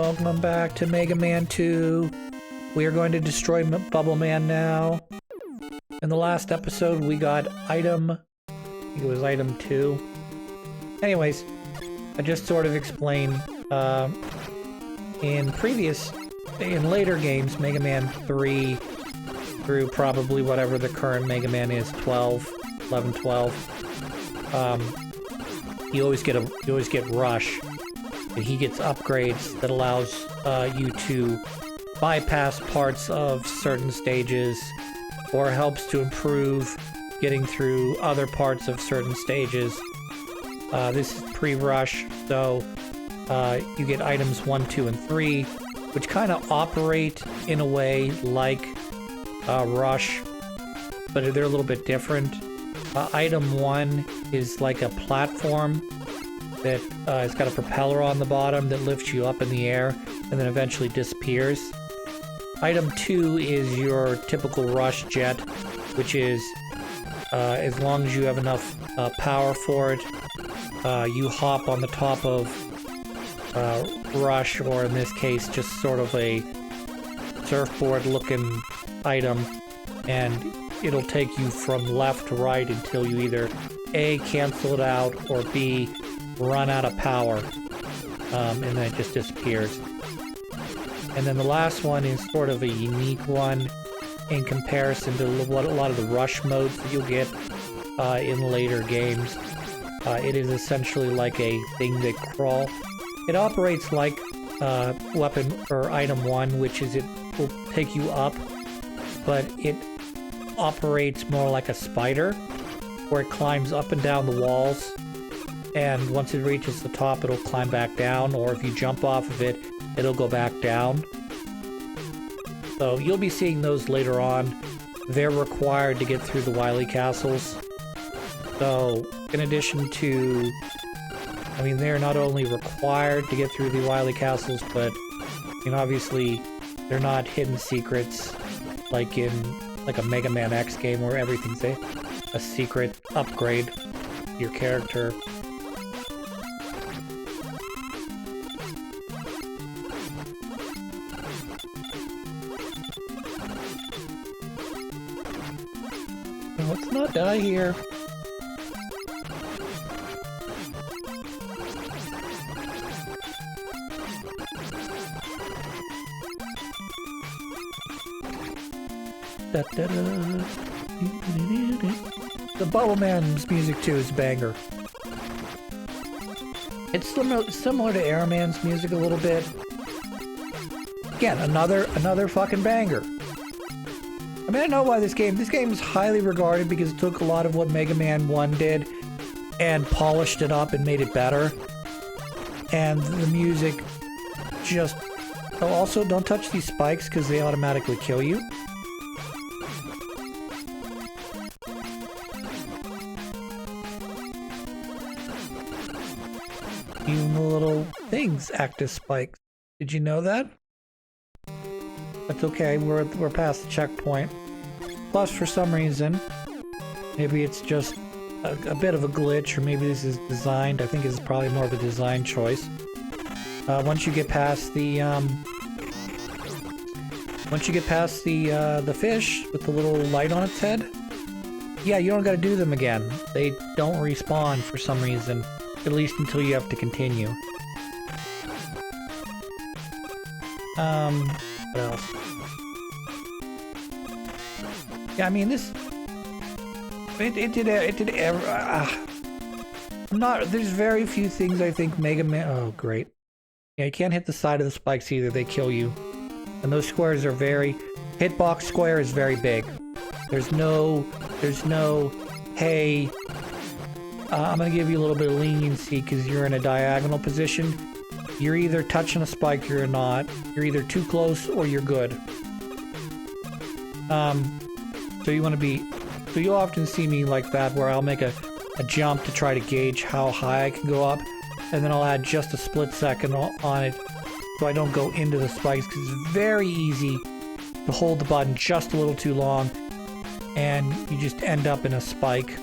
Welcome back to Mega Man 2. We are going to destroy Bubble Man now. In the last episode, we got item... I think it was item 2. Anyways, I just sort of explained, in later games, Mega Man 3 through probably whatever the current Mega Man is, 11, 12. You always get Rush. And he gets upgrades that allows you to bypass parts of certain stages, or helps to improve getting through other parts of certain stages. This is pre-Rush, so you get items 1, 2, and 3, which kind of operate in a way like Rush, but they're a little bit different. Item 1 is like a platform that it's got a propeller on the bottom that lifts you up in the air and then eventually disappears. Item 2 is your typical Rush jet, which is as long as you have enough power for it, you hop on the top of Rush, or in this case just sort of a surfboard looking item, and it'll take you from left to right until you either A, cancel it out, or B, run out of power, and then it just disappears. And then the last one is sort of a unique one in comparison to what a lot of the Rush modes that you'll get in later games. It is essentially like a thing that crawl. It operates like weapon or item 1, which is it will take you up, but it operates more like a spider, where it climbs up and down the walls, and once it reaches the top, it'll climb back down, or if you jump off of it, it'll go back down. So you'll be seeing those later on. They're required to get through the Wily Castles. So, in addition to... I mean, they're not only required to get through the Wily Castles, but, I mean, obviously, they're not hidden secrets like in a Mega Man X game where everything's a secret upgrade to your character. Let's not die here. Da, da, da. The Bubble Man's music too is a banger. It's similar to Airman's music a little bit. Again, another fucking banger. I mean, I know why this game is highly regarded because it took a lot of what Mega Man 1 did and polished it up and made it better. And the music just... Oh, also, don't touch these spikes because they automatically kill you. Even the little things act as spikes. Did you know that? That's okay, we're past the checkpoint. Plus, for some reason, maybe it's just a bit of a glitch, or maybe this is designed. I think it's probably more of a design choice. Once you get past the fish with the little light on its head, yeah, you don't got to do them again. They don't respawn for some reason, at least until you have to continue. What else? Yeah, I mean this. It did. There's very few things I think Mega Man. Oh, great. Yeah, you can't hit the side of the spikes either. They kill you. And those squares are very. Hitbox square is very big. There's no. Hey. I'm gonna give you a little bit of leniency because you're in a diagonal position. You're either touching a spike or you're not. You're either too close or you're good. So you want to be... So you'll often see me like that, where I'll make a jump to try to gauge how high I can go up, and then I'll add just a split second on it so I don't go into the spikes, because it's very easy to hold the button just a little too long, and you just end up in a spike.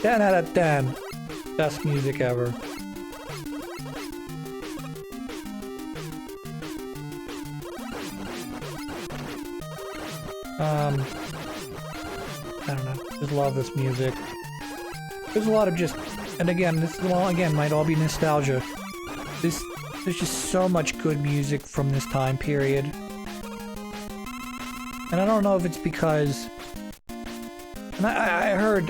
10 out of 10. Best music ever. I don't know. Just love this music. There's a lot of just, and again, this well, again might all be nostalgia. There's just so much good music from this time period, and I don't know if it's because. And I heard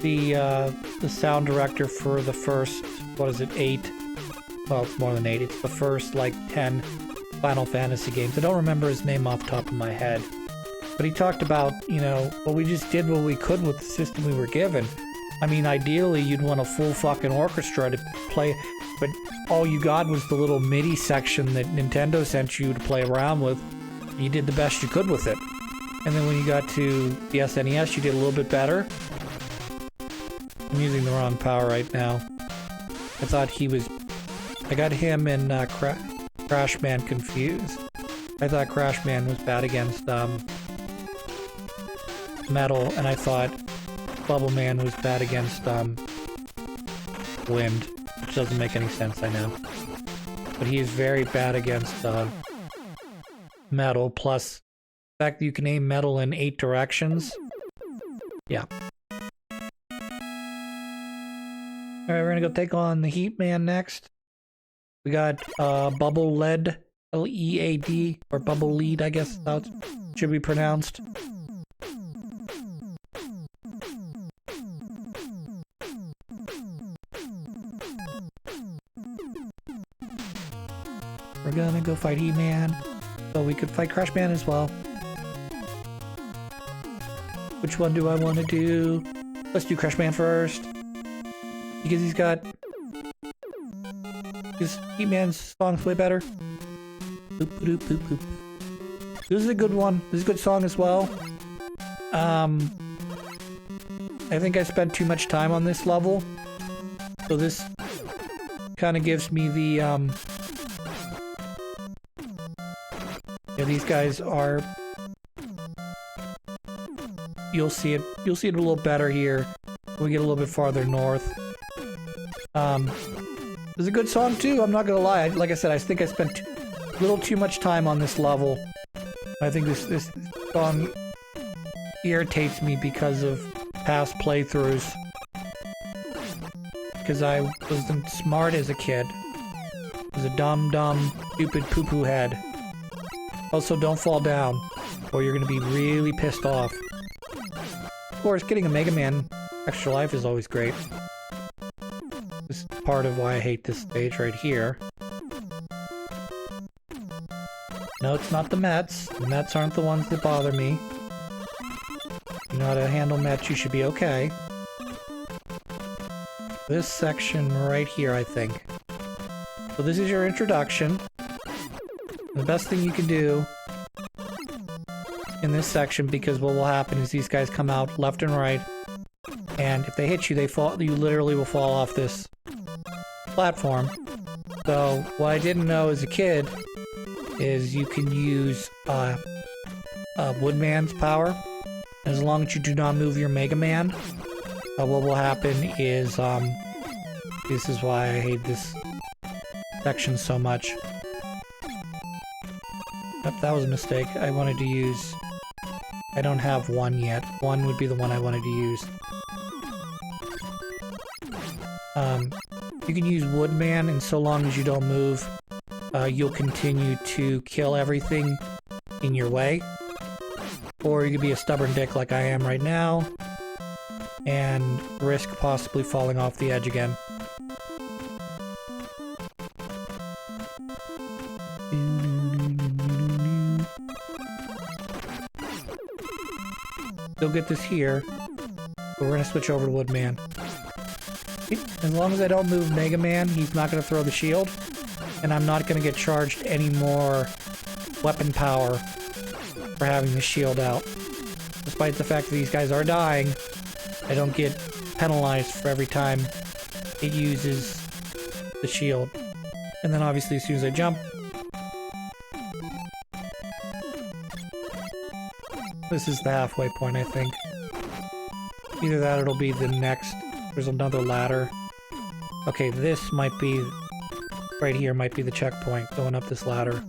the sound director for the first, what is it, 8? Well, it's more than 8. It's the first like 10 Final Fantasy games. I don't remember his name off the top of my head. But he talked about, you know, well, we just did what we could with the system we were given. I mean, ideally, you'd want a full fucking orchestra to play, but all you got was the little MIDI section that Nintendo sent you to play around with. You did the best you could with it. And then when you got to the SNES, you did a little bit better. I'm using the wrong power right now. I thought he was... I got him and Crash Man confused. I thought Crash Man was bad against Metal, and I thought Bubble Man was bad against Wind, which doesn't make any sense, I know. But he is very bad against Metal, plus the fact that you can aim Metal in 8 directions. Yeah. Alright, we're gonna go take on the Heat Man next. We got Bubble Lead, L-E-A-D, or Bubble Lead, I guess how it should be pronounced. We're gonna go fight E-Man, so we could fight Crash Man as well. Which one do I want to do? Let's do Crash Man first. Because he's got... Because E-Man's song's way better. Boop, boop, boop, boop. This is a good one. This is a good song as well. I think I spent too much time on this level. So this kind of gives me the, yeah, these guys are... You'll see it a little better here when we get a little bit farther north. It's a good song too, I'm not gonna lie. Like I said, I think I spent a little too much time on this level. I think this song irritates me because of past playthroughs. Because I wasn't smart as a kid. I was a dumb, stupid poo-poo head. Also, don't fall down, or you're gonna be really pissed off. Of course, getting a Mega Man Extra Life is always great. This is part of why I hate this stage right here. No, it's not the Mets. The Mets aren't the ones that bother me. You know how to handle Mets, you should be okay. This section right here, I think. So this is your introduction. The best thing you can do in this section, because what will happen is these guys come out left and right, and if they hit you, you literally will fall off this platform. So what I didn't know as a kid is you can use Woodman's power. As long as you do not move your Mega Man, what will happen is, this is why I hate this section so much. Yep, that was a mistake. I wanted to use... I don't have 1 yet. 1 would be the one I wanted to use. You can use Woodman, and so long as you don't move, you'll continue to kill everything in your way. Or you could be a stubborn dick like I am right now, and risk possibly falling off the edge again. You'll get this here, but we're gonna switch over to Woodman. As long as I don't move Mega Man, he's not gonna throw the shield, and I'm not gonna get charged any more weapon power for having the shield out. Despite the fact that these guys are dying, I don't get penalized for every time it uses the shield. And then obviously as soon as I jump, this is the halfway point, I think. Either that or it'll be the next. There's another ladder. Okay, this might be... Right here might be the checkpoint, going up this ladder.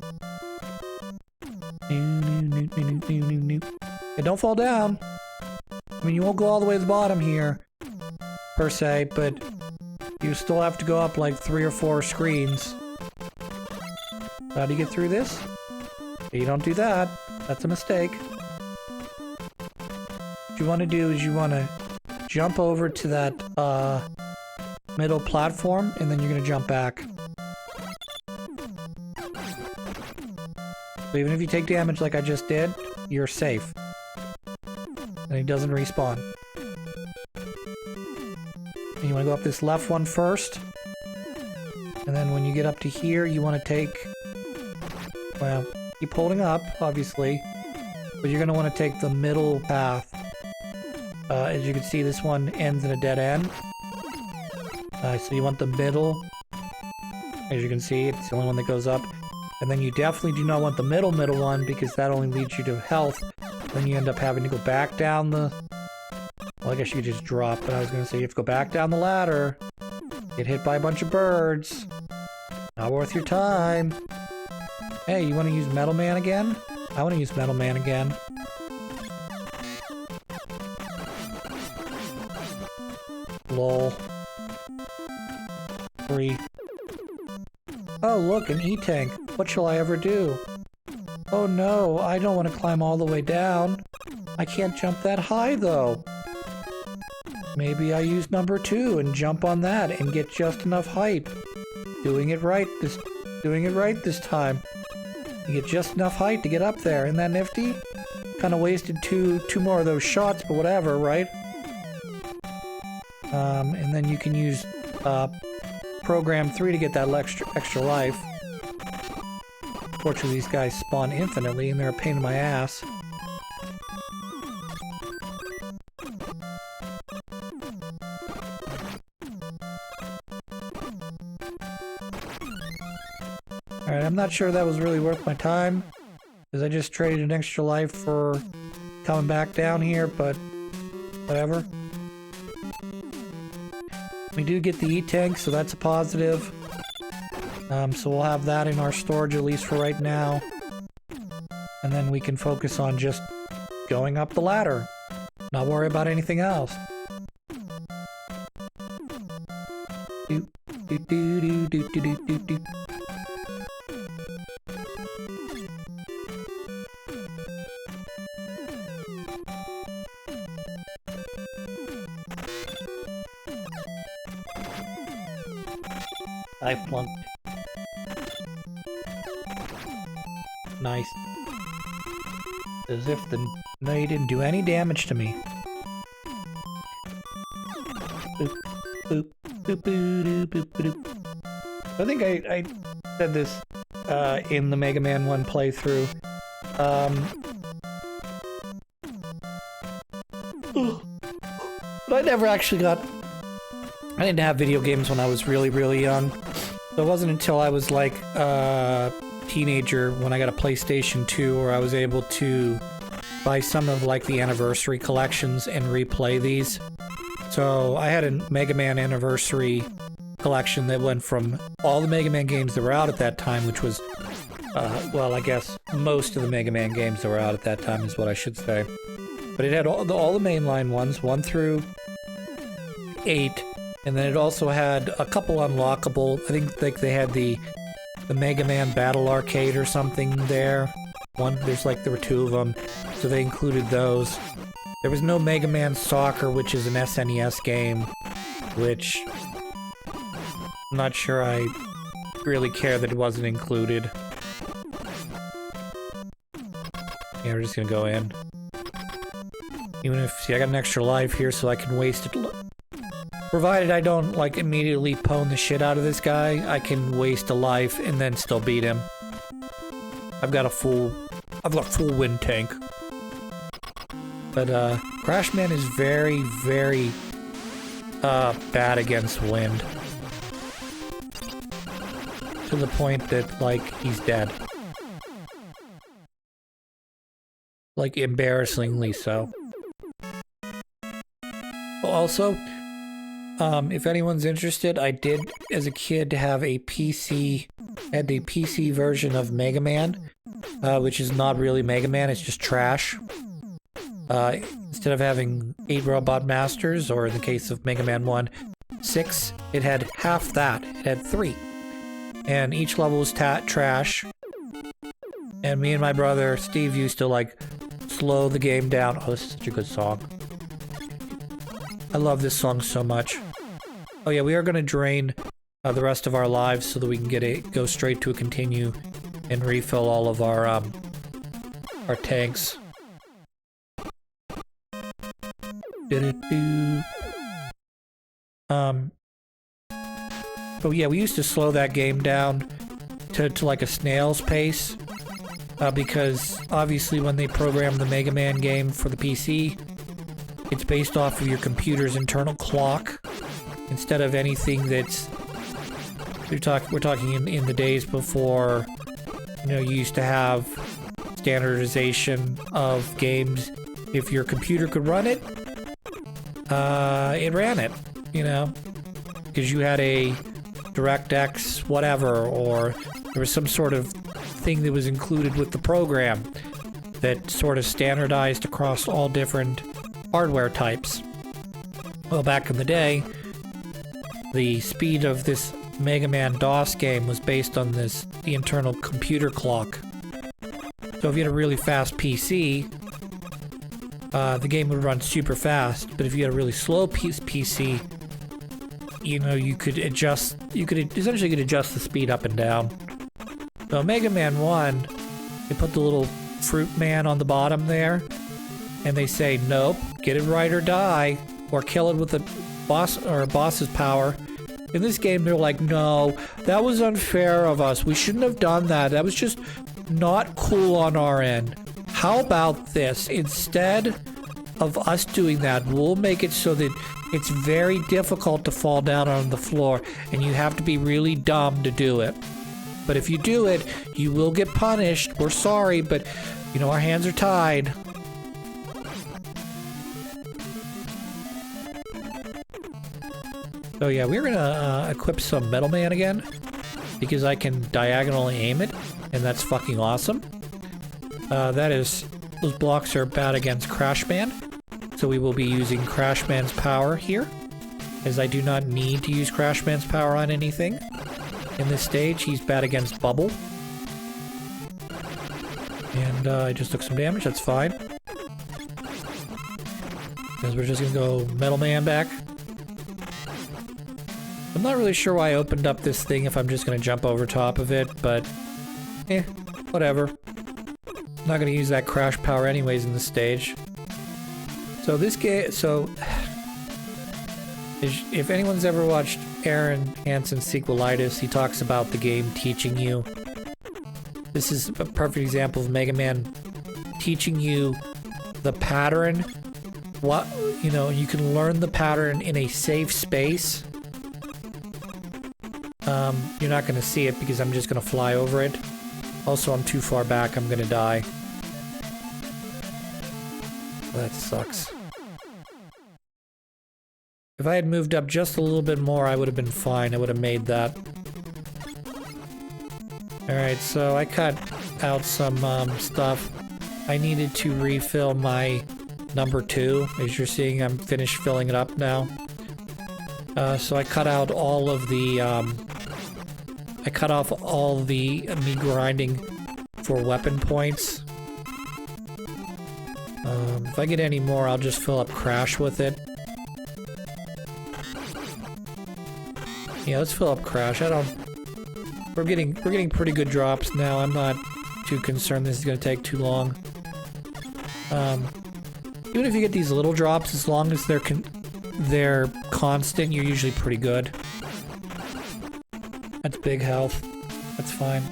Hey, don't fall down. I mean, you won't go all the way to the bottom here, per se, but you still have to go up like 3 or 4 screens. How do you get through this? You don't do that. That's a mistake. What you want to do is you want to jump over to that middle platform, and then you're going to jump back. So even if you take damage like I just did, you're safe. And he doesn't respawn. And you want to go up this left one first. And then when you get up to here, you want to take... Well, keep holding up, obviously. But you're going to want to take the middle path. As you can see, this one ends in a dead end. So you want the middle. As you can see, it's the only one that goes up. And then you definitely do not want the middle one, because that only leads you to health. Then you end up having to go back down the... Well, I guess you could just drop, but I was going to say you have to go back down the ladder. Get hit by a bunch of birds. Not worth your time. Hey, you want to use Metal Man again? I want to use Metal Man again. Lol. 3. Oh, look, an E-tank. What shall I ever do? Oh no, I don't want to climb all the way down. I can't jump that high, though. Maybe I use number 2 and jump on that and get just enough height. Doing it right this time. You get just enough height to get up there. Isn't that nifty? Kind of wasted two more of those shots, but whatever, right? And then you can use program 3 to get that extra life. Fortunately, these guys spawn infinitely, and they're a pain in my ass. Alright, I'm not sure that was really worth my time, because I just traded an extra life for coming back down here, but whatever. We do get the E-tank, so that's a positive. So we'll have that in our storage, at least for right now. And then we can focus on just going up the ladder. Not worry about anything else. Do, do, do, do, do, do, do, do. I flunked. Nice. As if no, you didn't do any damage to me. Boop, boop, boop, boop, boop, boop. I think I said this in the Mega Man 1 playthrough. But I never actually got... I didn't have video games when I was really, really young. So it wasn't until I was like a teenager when I got a PlayStation 2 where I was able to buy some of like the anniversary collections and replay these. So I had a Mega Man anniversary collection that went from all the Mega Man games that were out at that time, which was, well, I guess most of the Mega Man games that were out at that time is what I should say. But it had all the mainline ones, 1 through 8. And then it also had a couple unlockable. I think like they had the Mega Man Battle Arcade or something there. There were 2 of them, so they included those. There was no Mega Man Soccer, which is an SNES game, which I'm not sure I really care that it wasn't included. Yeah, we're just gonna go in. Even if, see, I got an extra life here, so I can waste it. Provided I don't, like, immediately pwn the shit out of this guy, I can waste a life and then still beat him. I've got full wind tank. But, Crash Man is very, very, bad against wind. To the point that, like, he's dead. Like, embarrassingly so. also, if anyone's interested, I did, as a kid, have a PC, had the PC version of Mega Man, which is not really Mega Man, it's just trash. Instead of having 8 Robot Masters, or in the case of Mega Man 1, 6, it had half that. It had 3. And each level was trash. And me and my brother, Steve, used to, like, slow the game down. Oh, this is such a good song. I love this song so much. Oh yeah, we are gonna drain the rest of our lives so that we can go straight to a continue and refill all of our tanks. But yeah, we used to slow that game down to like a snail's pace, because obviously when they programmed the Mega Man game for the PC, it's based off of your computer's internal clock instead of anything that's... We're talking in the days before, you know, you used to have standardization of games. If your computer could run it, it ran it, you know, because you had a DirectX whatever, or there was some sort of thing that was included with the program that sort of standardized across all different hardware types. Well, back in the day, the speed of this Mega Man DOS game was based on the internal computer clock. So if you had a really fast PC, the game would run super fast. But if you had a really slow PC, you know, you could essentially adjust the speed up and down. So Mega Man 1, they put the little fruit man on the bottom there, and they say, nope, get it right or die, or kill it with a boss's power. In this game, they're like, no, that was unfair of us. We shouldn't have done that. That was just not cool on our end. How about this? Instead of us doing that, we'll make it so that it's very difficult to fall down on the floor, and you have to be really dumb to do it. But if you do it, you will get punished. We're sorry, but, you know, our hands are tied. So yeah, we're gonna equip some Metal Man again, because I can diagonally aim it, and that's fucking awesome. Those blocks are bad against Crash Man, so we will be using Crash Man's power here, as I do not need to use Crash Man's power on anything. In this stage, he's bad against Bubble. And I just took some damage, that's fine. Because we're just gonna go Metal Man back. I'm not really sure why I opened up this thing if I'm just gonna jump over top of it, but whatever. I'm not gonna use that crash power anyways in this stage. So this game, if anyone's ever watched Aaron Hansen's Sequelitis, he talks about the game teaching you. This is a perfect example of Mega Man teaching you the pattern. What, you know, you can learn the pattern in a safe space. You're not going to see it because I'm just going to fly over it. Also, I'm too far back, I'm going to die. Well, that sucks. If I had moved up just a little bit more, I would have been fine. I would have made that. Alright, so I cut out some stuff. I needed to refill my number 2. As you're seeing, I'm finished filling it up now. So I cut out all of the, I cut off all the me grinding for weapon points. If I get any more, I'll just fill up Crash with it. Yeah, let's fill up Crash. We're getting pretty good drops now. I'm not too concerned this is gonna take too long. Even if you get these little drops, as long as they're constant, you're usually pretty good. That's big health. That's fine.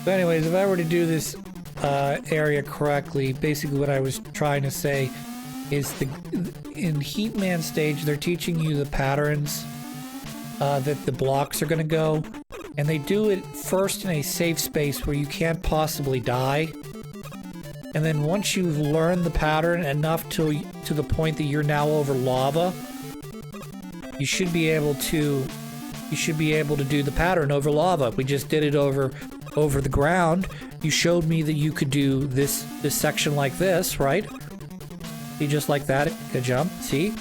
So anyways, if I were to do this area correctly, basically what I was trying to say is in Heatman stage, they're teaching you the patterns that the blocks are going to go. And they do it first in a safe space where you can't possibly die. And then once you've learned the pattern enough to the point that you're now over lava, you should be able to do the pattern over lava. We just did it over the ground. You showed me that you could do this section like this, right? See, just like that, a jump. See?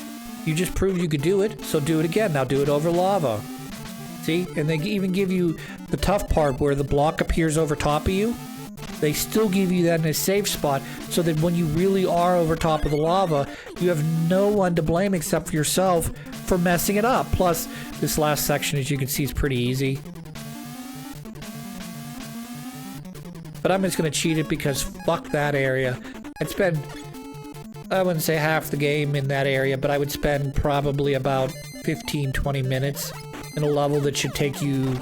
You just proved you could do it, so do it again. Now do it over lava. See? And they even give you the tough part where the block appears over top of you. They still give you that in a safe spot so that when you really are over top of the lava, you have no one to blame except for yourself for messing it up. Plus, this last section, as you can see, is pretty easy. But I'm just going to cheat it because fuck that area. I'd spend, I wouldn't say half the game in that area, but I would spend probably about 15-20 minutes in a level that should take you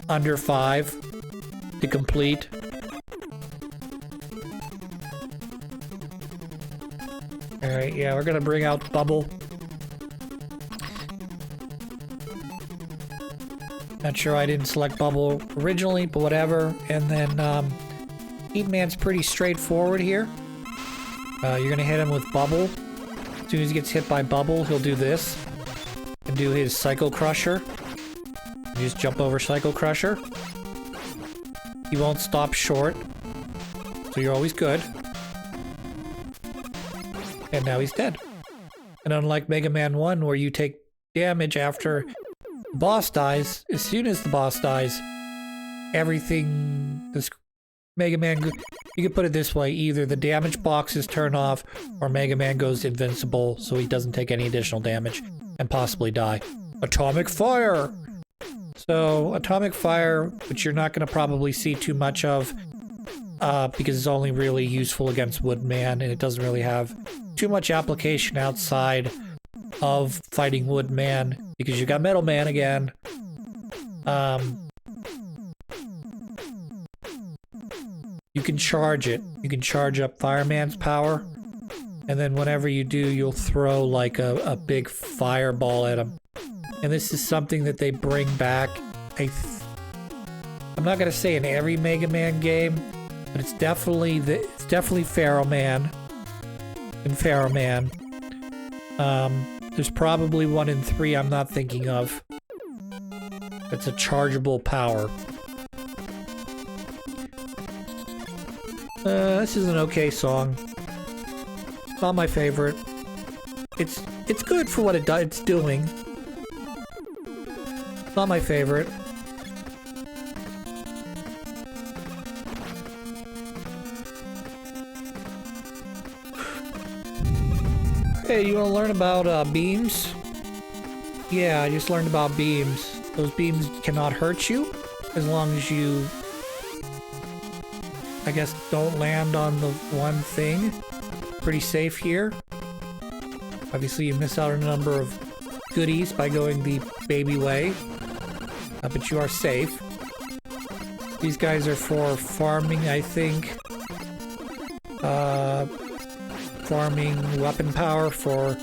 under 5 to complete. Alright, yeah, we're gonna bring out Bubble. Not sure I didn't select Bubble originally, but whatever. And then, Heat Man's pretty straightforward here. You're gonna hit him with Bubble. As soon as he gets hit by Bubble, he'll do this. And do his Psycho Crusher. You just jump over Psycho Crusher. He won't stop short. So you're always good. And now he's dead. And unlike Mega Man 1, where you take damage after the boss dies, as soon as the boss dies, everything... This Mega Man... You could put it this way, either the damage boxes turn off, or Mega Man goes invincible, so he doesn't take any additional damage, and possibly die. Atomic Fire! So, Atomic Fire, which you're not going to probably see too much of, because it's only really useful against Woodman, and it doesn't really have too much application outside of fighting Woodman, because you got Metal Man again. You can charge it. You can charge up Fireman's power, and then whenever you do, you'll throw like a big fireball at him. And this is something that they bring back. I'm not gonna say in every Mega Man game, but it's definitely Pharaoh Man. In Pharaoh Man, there's probably one in 3 I'm not thinking of. It's a chargeable power. This is an okay song. Not my favorite. It's good for what it's doing. Not my favorite. Hey, you want to learn about beams? Yeah, I just learned about beams. Those beams cannot hurt you as long as you, I guess, don't land on the one thing. Pretty safe here. Obviously, you miss out on a number of goodies by going the baby way. But you are safe. These guys are for farming, I think. Farming weapon power for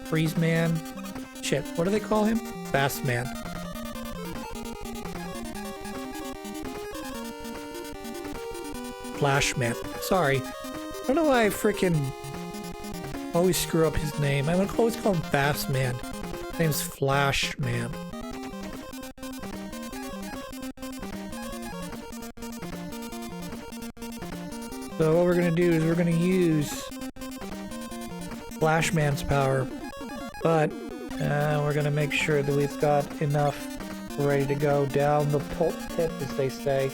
Freeze Man. Shit, what do they call him? Fast Man. Flash Man. Sorry. I don't know why I frickin' always screw up his name. I would always call him Fast Man. His name's Flash Man. So what we're gonna do is we're gonna use Flash Man's power, but we're gonna make sure that we've got enough ready to go down the pit, as they say.